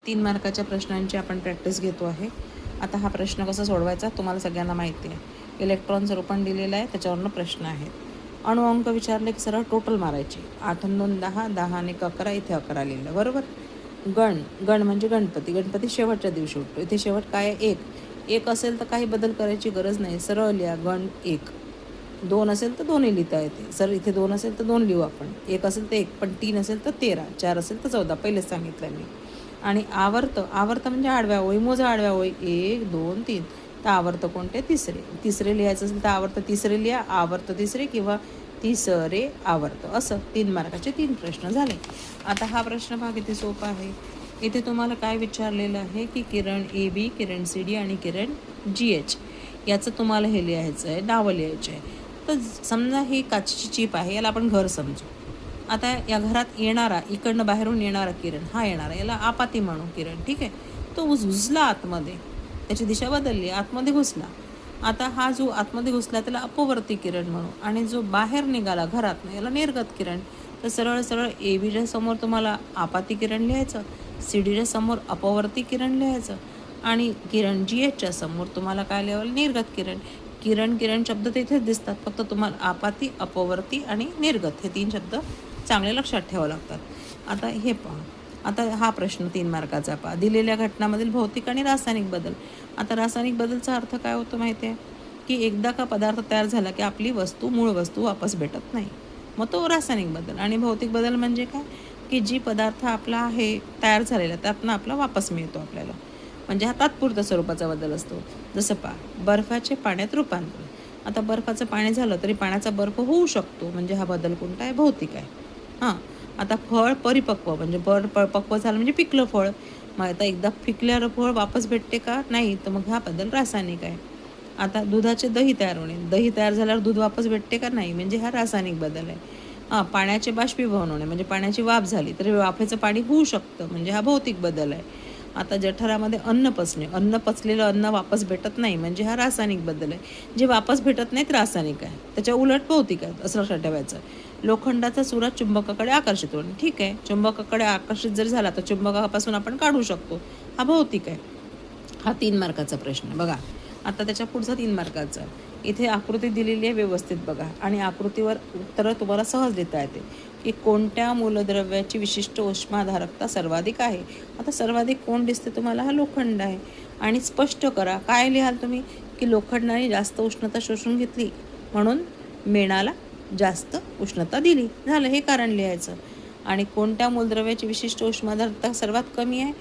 3 मार्काच्या प्रश्नांची आपण प्रॅक्टिस घेतो आहे. आता हा प्रश्न कसा सोडवायचा तुम्हाला सगळ्यांना माहिती आहे. इलेक्ट्रॉनचं रूपण दिलेलं आहे, त्याच्यावरनं प्रश्न आहेत. अणु अंक विचारले की सरळ टोटल मारायचे. 8 आणि 2 10, 10 आणि 11, इथे 11 लिहिलं बरोबर. गण म्हणजे गणपती शेवटच्या दिवशी उठतो. इथे शेवट काय आहे? 1. 1 असेल तर काही बदल करायची गरज नाही, सरळ लिहा गण 1. 2 असेल तर 2ही लिहिता येते, सर इथे 2 असेल तर 2 लिहू आपण. 1 असेल तर 1, पण 3 असेल तर 13, 4 असेल तर 14, पहिलेच सांगितलं मी. आणि आवर्त म्हणजे आडव्या ओळी, मोजा आडव्या ओळी 1 2 3. तर आवर्त कोणते? तिसरे लिहायचं असेल तर आवर्त तिसरे लिहा, आवर्त तिसरे किंवा तिसरे आवर्त, असं 3 मार्काचे 3 प्रश्न झाले. आता हा प्रश्न पहा किती सोपा आहे. इथे तुम्हाला काय विचारलेलं आहे की किरण AB, किरण CD आणि किरण GH याचं तुम्हाला हे लिहायचं आहे, नावं लिहायचे आहे. तर समजा ही काचेची चिप आहे, याला आपण घर समजू. आता या घरात येणारा, इकडनं बाहेरून येणारा किरण हा येणारा, याला आपाती म्हणू किरण, ठीक आहे. तो घुसला आतमध्ये, त्याची दिशा बदलली, आतमध्ये घुसला. आता हा जो आतमध्ये घुसला त्याला अपवर्ती किरण म्हणू, आणि जो बाहेर निघाला घरातनं याला निर्गत किरण. तर सरळ सरळ ABच्या समोर तुम्हाला आपाती किरण लिहायचं, CDच्या समोर अपवर्ती किरण लिहायचं, आणि किरण GHच्या समोर तुम्हाला काय लिहावं? निर्गत किरण. किरण शब्द तिथेच दिसतात, फक्त तुम्हाला आपाती, अपवर्ती आणि निर्गत हे 3 शब्द चांगले लक्षात ठेवावं लागतात. आता हे पहा, आता हा प्रश्न 3 मार्काचा पहा. दिलेल्या घटनामधील भौतिक आणि रासायनिक बदल. आता रासायनिक बदलचा अर्थ काय होतो माहिती आहे? की एकदा का पदार्थ तयार झाला की आपली मूळ वस्तू वापस भेटत नाही, मग तो रासायनिक बदल. आणि भौतिक बदल म्हणजे काय? की जी पदार्थ आपला आहे तयार झालेला त्यातनं आपला वापस मिळतो आपल्याला, म्हणजे हा तात्पुरत्या स्वरूपाचा बदल असतो. जसं पहा, बर्फाचे पाण्यात रूपांतर. आता बर्फाचं पाणी झालं तरी पाण्याचा बर्फ होऊ शकतो, म्हणजे हा बदल कोणता आहे? भौतिक आहे. हां, आता फळ परिपक्व म्हणजे पक्व झालं म्हणजे पिकलं फळ. मग आता एकदा पिकल्यावर फळ वापस भेटते का? नाही, तर मग हा बदल रासायनिक आहे. आता दुधाचे दही तयार होणे, दही तयार झाल्यावर दूध वापस भेटते का? नाही, म्हणजे हा रासायनिक बदल आहे. पाण्याचे बाष्पीभवन होणे म्हणजे पाण्याची वाफ झाली तरी वाफेचं पाणी होऊ शकतं, म्हणजे हा भौतिक बदल आहे. आता जठरामध्ये अन्न पचणे, पचलेलं अन्न वापस भेटत नाही, म्हणजे हा रासायनिक बदल आहे. जे वापस भेटत नाहीत रासायनिक आहे, त्याच्या उलट भौतिक आहे, असं लक्षात ठेवायचं. लोखंडाचा चुरा चुंबकाकडे आकर्षित होणे, ठीक आहे, चुंबकाकडे आकर्षित जर झाला तर चुंबकापासून आपण काढू शकतो, हा भौतिक आहे. हा 3 मार्काचा प्रश्न बघा. आता त्याच्या पुढचा 3 मार्काचा. इथे आकृती दिलेली आहे, व्यवस्थित बघा, आणि आकृतीवर उत्तरं तुम्हाला सहज देता येते. की कोणत्या मूलद्रव्याची विशिष्ट उष्माधारकता सर्वाधिक आहे? आता सर्वाधिक कोण दिसते तुम्हाला? हा लोखंड आहे. आणि स्पष्ट करा, काय लिहाल तुम्ही? की लोखंडाने जास्त उष्णता शोषून घेतली म्हणून मेणाला जास्त उष्णता दिली, झालं, हे कारण लिहायचं. आणि कोणत्या मूलद्रव्याची विशिष्ट उष्माधारकता सर्वात कमी आहे?